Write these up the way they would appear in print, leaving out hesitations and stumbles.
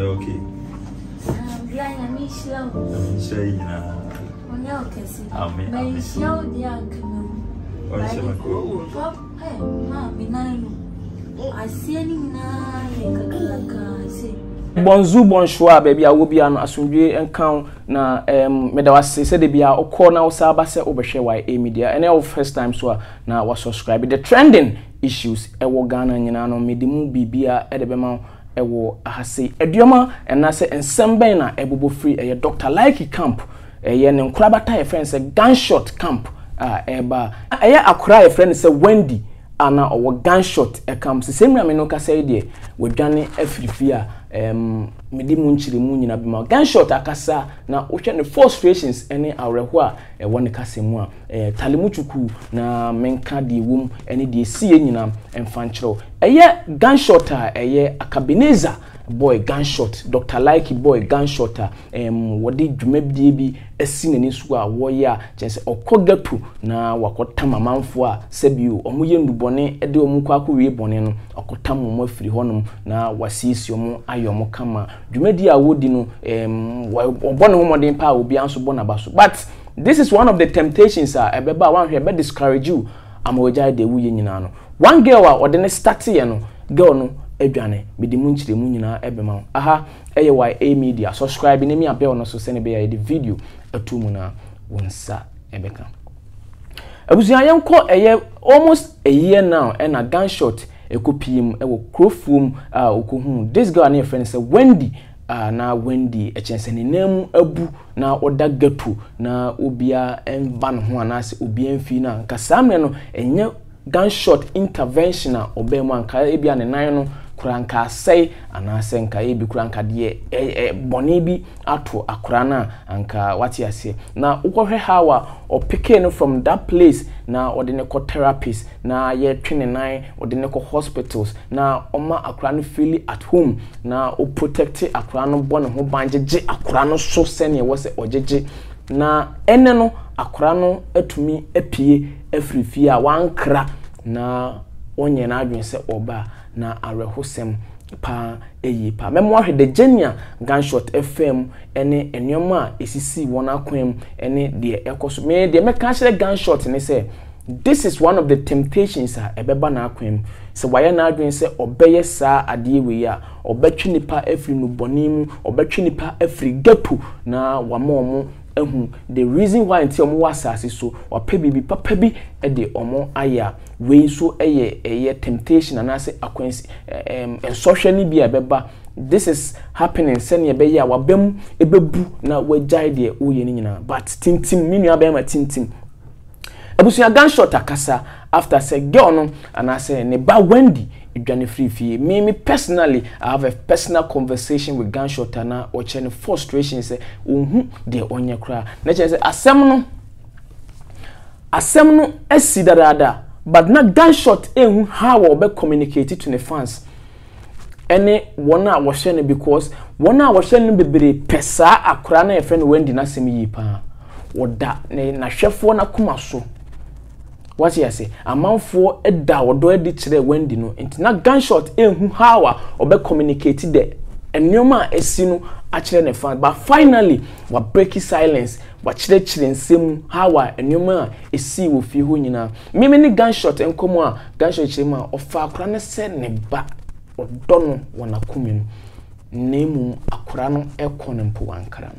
okay. Blind and me slow. I'm saying, Amen. May show the uncle. Hey, ma, be nine. I see any nine. See. Bonzu bonshwa baby a wo bia no asomdwe enkan na medawase se de bia okọ na wo saba se obehwe wa media ene your first time so na wa subscribe the trending issues ewo Ghana nyina no medimu bibia edebema ewo ahase aduama enase ensemben na ebobo free Dr. Likee camp ne nkrabata ye friend say Gunshot camp eba akura ye friend say Wendy ana owo Gunshot camp se semra me no ka say de wadwane afirifia medi mu nchire mu nyina bima Gunshot akasa na wohwe ne frustrations ene awreho a wone kasemu a talemuchuku na menka de wom ene de sie nyina emfanchiro Gunshot a Akabineza boy Gunshot Dr. Likee boy Gunshot wodi dwumabdie bi asine ni so a woye a chense okogatu na wakotama manfo a sebiu omoye ndubone ede omukwa akwe bone no okotama mo afiri honum na wasiisi omo ayomo kama dwumadi a wodi no obone homoden pa obi anso bona baso but this is one of the temptations ebeba wan hwe be discourage you amawoja de wuye nyina no one girl a odene start ye no girl no edwane medimu nchire mu nyina ebema aha eye media subscribe ni mi abel no so sene be ya the video atumu na wonsa ebeka abusia yenko almost a year now and a Gunshot ekopiem ewo crofum okohu this girl and friend say Wendy na Wendy echense ne nam abu na oda gatu na obia envan ho anase obia mfi na nka samre no enye Gunshot intervention obemu anka ebia ne nan no kuranka sei anase nka ebi kuranka de bone bi ato akura na anka wati ase na ukohwe hawa opike no from that place na odine ko therapist na ye twene nan odine ko hospitals na oma akura no feel at home na o protect akura no bone ho banjeje akura no so sene wo se ojeje na ene no akura no atumi apie afrifia wankra na onye na adwen se oba na arehosem pa pa memo ahwe de genia Gunshot FM ene enyoma esisi wona kwem ene de ekoso me de meka kire Gunshot ne say this is one of the temptations ebeba na akwem se waye na adwen se obeye sa ade we ya obetwe nipa afri no bonimu obetwe nipa afri gapu na wamomo ehu the reason why until omo wasase so wape bibi papa bi de omo aya we so eye temptation and ase akwensi social ni bia beba this is happening sene be ya wabem ebebu na wajai de oye ni nyina but tintim minu abema tintim abusuya Gunshot akasa after say girl no and I say ne ba Wendy edwane free me personally I have a personal conversation with Gunshot na o che ne frustration say ohun de onye kra na che say asem no esidarada but na Gunshot ehun how we communicate to the fans any one a wo hye ne because one a wo hye ne bebere pesa akra na e friend Wendy na sem yi pa woda na hwefo na kuma so what you say amanfo eda wodo edi kire Wendy no enti na Gunshot ehun how obe communicate the enyoma esi no a kire ne fan but finally wa break silence wa kire nsem how enyoma esi wo fi ho nyina meme ni Gunshot enkomo a Gunshot kire ma ofa akora ne se ne ba odo no wona kumem nemu akora no ekone mpo wankara no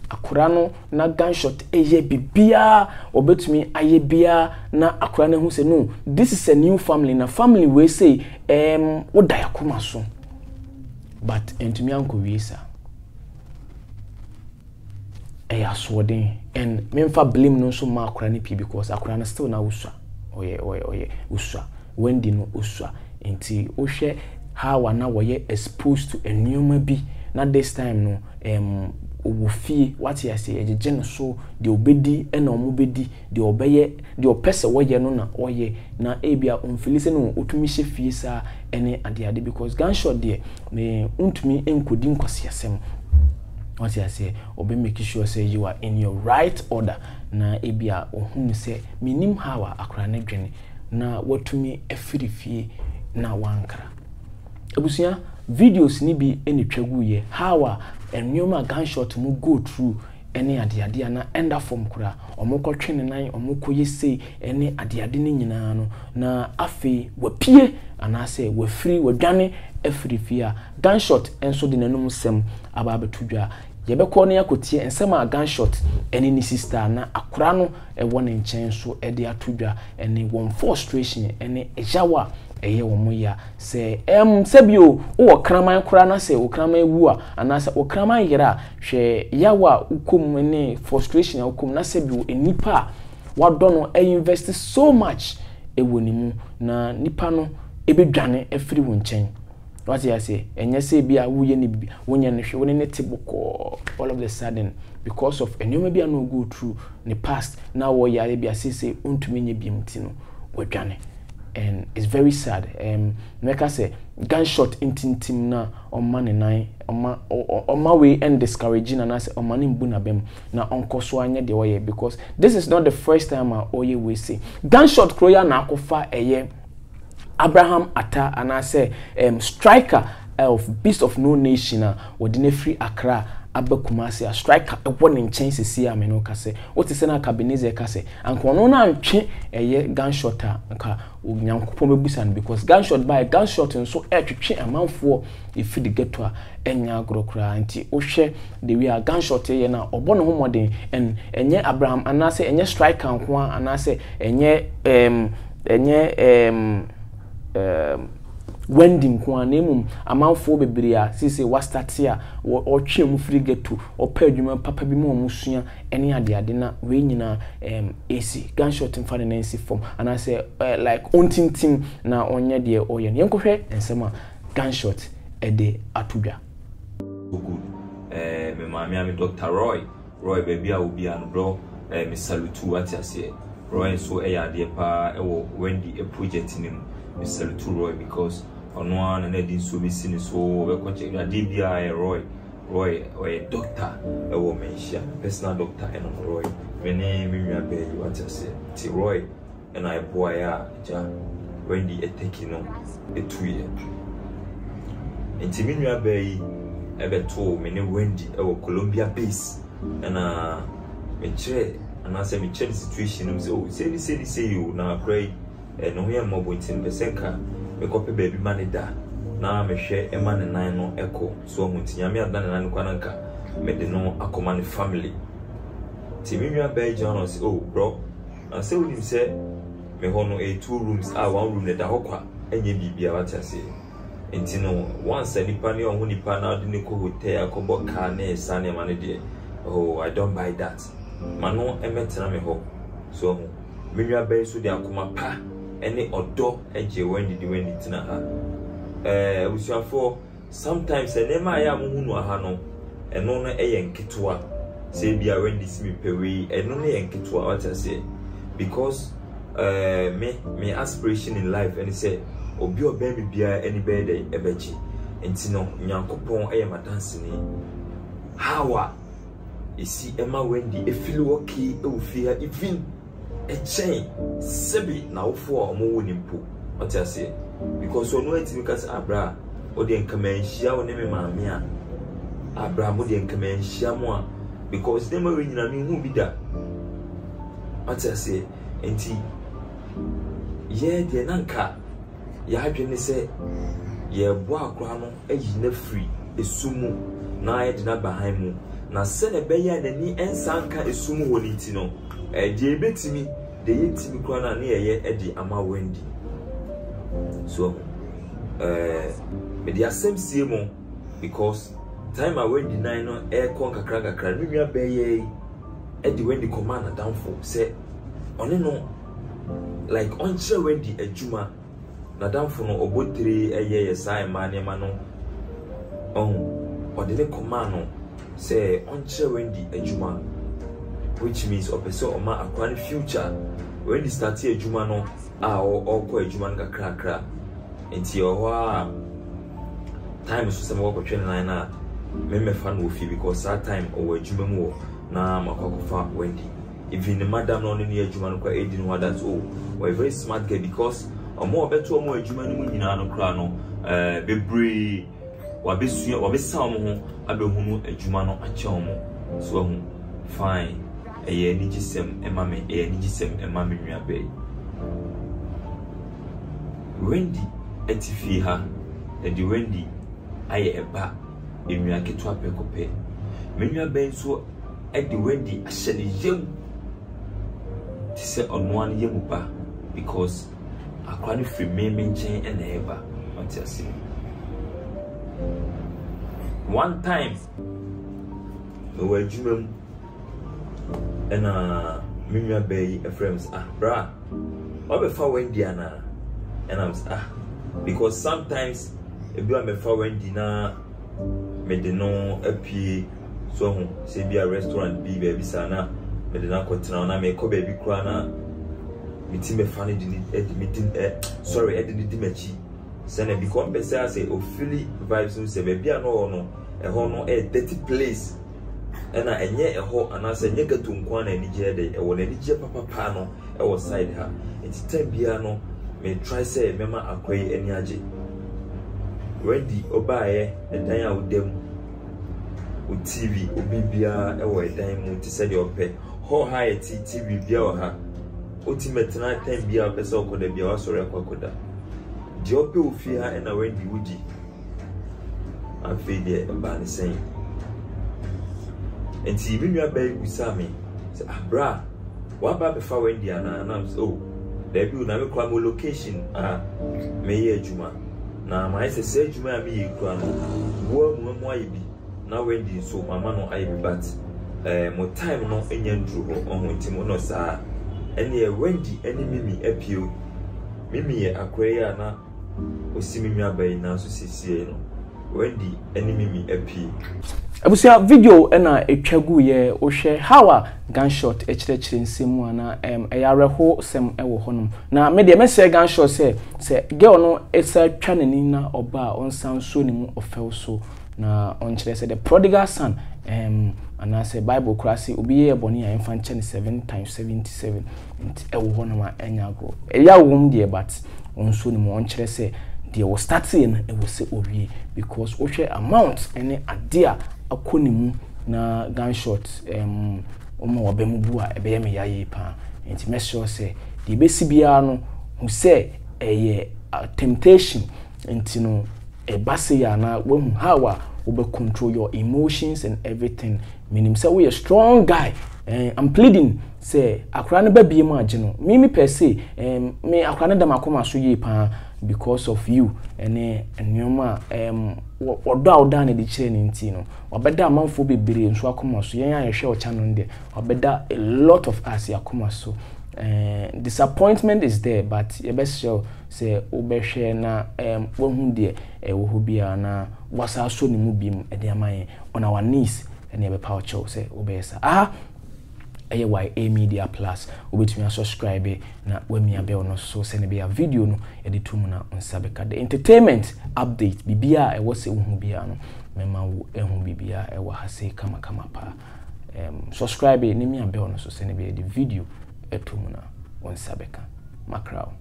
akura no na Gunshot eye bibia obetumi aye bia na akura ne hu se no this is a new family na family we say woda yakoma so but entumi anko wiesa aswodin and memfa blame no so ma akura ne pi because akura na still na uswa oye uswa Wendy no uswa enti ohwe how na woye exposed to a new bi na this time no owofi what you say ejeje no so de obedi na omobedi de obeye de opese woye no na oye na ebia onfilise no otumi hye fie sa ene ade because Gunshot de me untumi enkodi nkwase asem what you say obe make sure say you are in your right order na ebia ohun se minim hawa akra na dwene na watumi afiri fie na wankra abusia videos ni bi eni twegu ye how a enwoma gunshot mu go through ene ade na enda form kura omukotwe ne nan omukoyese ene ade ne nyina no na afi wapie anase wafiri wadwane afiri fia gunshot enso de nanum sem aba betudwa yebekọ ne yakotie ensem a gunshot ene ni sister na akura no ewo ne nchen so ede atudwa ene won frustration ene ejawa eye wo moya se sebio wo kraman kura na se wo kraman ewu a anase wo kraman yera hwe yawa ukom ne frustration ya ukom na sebio enipa wado no invest so much ewo ni mu na nipa no ebedwane afiri wo nchen what you say enye se bia wo ye ne bibi wonya ne hwe wo ne tiboko all of the sudden because of enyoma bia no go through the past now wo yare bia se untumi nye bimti no wadwane. And it's very sad. Like I say, gunshot intim na man and I on my way and discouraging and I say on mani mbuna bem na onko so anya de oye because this is not the first time oye we say gunshot kroya na akofa eye Abraham Atta and I say striker of Beast of No Nation wodine free Accra abakumasi a striker one in chance see am no kase what is na Kabineze kase anko no na ntwe eye gunshot nka nyankopon bebusan because gunshot by gunshot nso etwetwe amanfo if the get to enya agrokra anti ohwe the we are gunshot ye na obo no homoden en enye Abraham anase enye striker nko anase enye Wendy nko na emum amanfo bebre a sisi wa start here o twe mu free get to o pa adwuma papa bi mu omusua ene ade na we nyina AC gunshot mfa na nsi form and I say like ontintim na onye de oye yenkohwe ensema gunshot ede atudwa good me mama mi Dr. Roy baby a obi an bro me salute what you say Roy so ade pa Wendy a project nim me salute Roy because on one and then so me sin so we ko check DBI Roy or a doctor a woman personal doctor and Roy me name me be what you say ti Roy and I boy ja Wendy e take no e 2 year enti me nua be ebe to me ne Wendy e wo Colombia base and me chere and I say me chere the situation so say you na pray no here mo boitin be senka me kope baby manager na me hwe e man nan no eko so huntinya me adan nan kwa nanka me de no akoma ne family ti me nua be John say oh bro and say we say me ho no 2 rooms one room ne da hokwa enye bibia wata say enti no once nipa ne on nipa na de ne ko hotel akobo ka na sa ne man de oh I don't buy that mano emetena me ho so me nua be so de akoma pa any odo eje Wendy tina ha for sometimes enema ya mu hunu aha no eno no eye nketewa say bia Wendy simi pewe eno no ye nketewa what I say because me aspiration in life and say obi oba bia any birthday ebeji enti no nyankopon eye madanse ni hawa isi ema Wendy e feel okay e wo fia even a chain sebi na wofo omo woni mpo what I say because so no enti because abra odi enkama nhia wo ne me maame a abra mo di enkama nhia mo a because dem we nyina me hu bi da what I say enti ye de nanka ya adwene se ye bo akwa no eyi na free esumu na ye de na behind mu na se ne be ya nani ensanka esumu woni ti no de betimi de yetimi kwa na ne ye edi ama Wendy so me dia same same because time I Wendy nine no e kon kakra mi nua be ye edi Wendy command downfall say one no like on che Wendy adwuma na downfall no obotre eye sai ma ne ma no on the command no say on che Wendy adwuma which means opeso oma akwa future when they start here adwuma no or ko adwuma no kakra enti oho time so some work between line na me fan wo fi because that time o adwuma mu na makwakofa Wendy even the madam no ne adwuma no kwa edi no that oh we very smart girl because omo obeto omo adwuma no mu nyina no kra no bebre wabesa omo ho abehunu adwuma no ache omo so hu fine eye ni gisem emame eye ni gisem emame nwabe Wendy etifi ha edi Wendy aye eba enwa keto apekope menwa ben so edi Wendy ahye ne yem tise ono an yemu ba because akwa ne free me nchen ena eba ontiase one time no adwuma ena menwa bay friends bra obefa Wendy ana and I'm because sometimes if you are a Wendy na me de no apie so say be a restaurant be baby sana me de na kotina na me ko baby kura na me ti me fa ne meeting sorry edin di machi say because person say o feel vibes no say baby no no e ho no a dirty place and enye e ho ana say nye gatu nko na ni je de e wo na ni je papa no e wo side ha enti time bia no me try say mema akwai eni age Wendy obaye edan a udem u TV obibia e wo edan mu ti say de ope ho ha e TV bia o ha ultimate na time bia pesa okoda bia wa sore kwakoda di ope ofi ha na Wendy wudi afide ba ni sen enti bi nwa bay gusame say bra wa ba be fa Wendy ana na so debut na me kwa mo location me ye adwuma na ma ise se adwuma me ye kwa no wo mu ayibi na Wendy so mama no ayibi but mo time no enya nduru ho ohun ti mo no sa ene ye Wendy ene mimi apio mimi ye akwaya na osimi nwa bai na so sisie no Wendy ene mimi apio abusia video na etwagu ye o hwe how gunshot echirechire nsemu na eyarehwo sem ewo honum na me de message gunshot say girl no esa twanani na oba onsan so ni mu ofel so na onchire say the prodigal son and say bible class obi ye boni ya infant 7 times 77 ewo honum enyago eya wom de but onso ni mu onchire say they was starting it was say owie because o hwe amount ene adea akonimu na gunshot omo wabemu bua ebe me yaye pa enti make sure say the besi bia no hu say eye temptation enti no e base ya na wahu how we control your emotions and everything meaning say we a strong guy I'm pleading say akra ne ba bie mu age no me per se me akra ne da makoma so ye pa because of you ene enwoma oda ne di kire ne nti no obeda amanfo bebere nso akoma so yen ayehwe o channel nde obeda a lot of us yakoma so disappointment is there but you best show say obehwe na wohu de wo ho bia na wasa so ne mu biem ede amaye on our knees ene be power show say obesa AYA Media Plus obetumi subscribe na wemi abe ono so send be a video no editum na onsabeka the entertainment update bibia e wose hu bia no mema wo ehu bibia e wa hase kama pa subscribe ni mi abe ono so send be the video etum na onsabeka makrao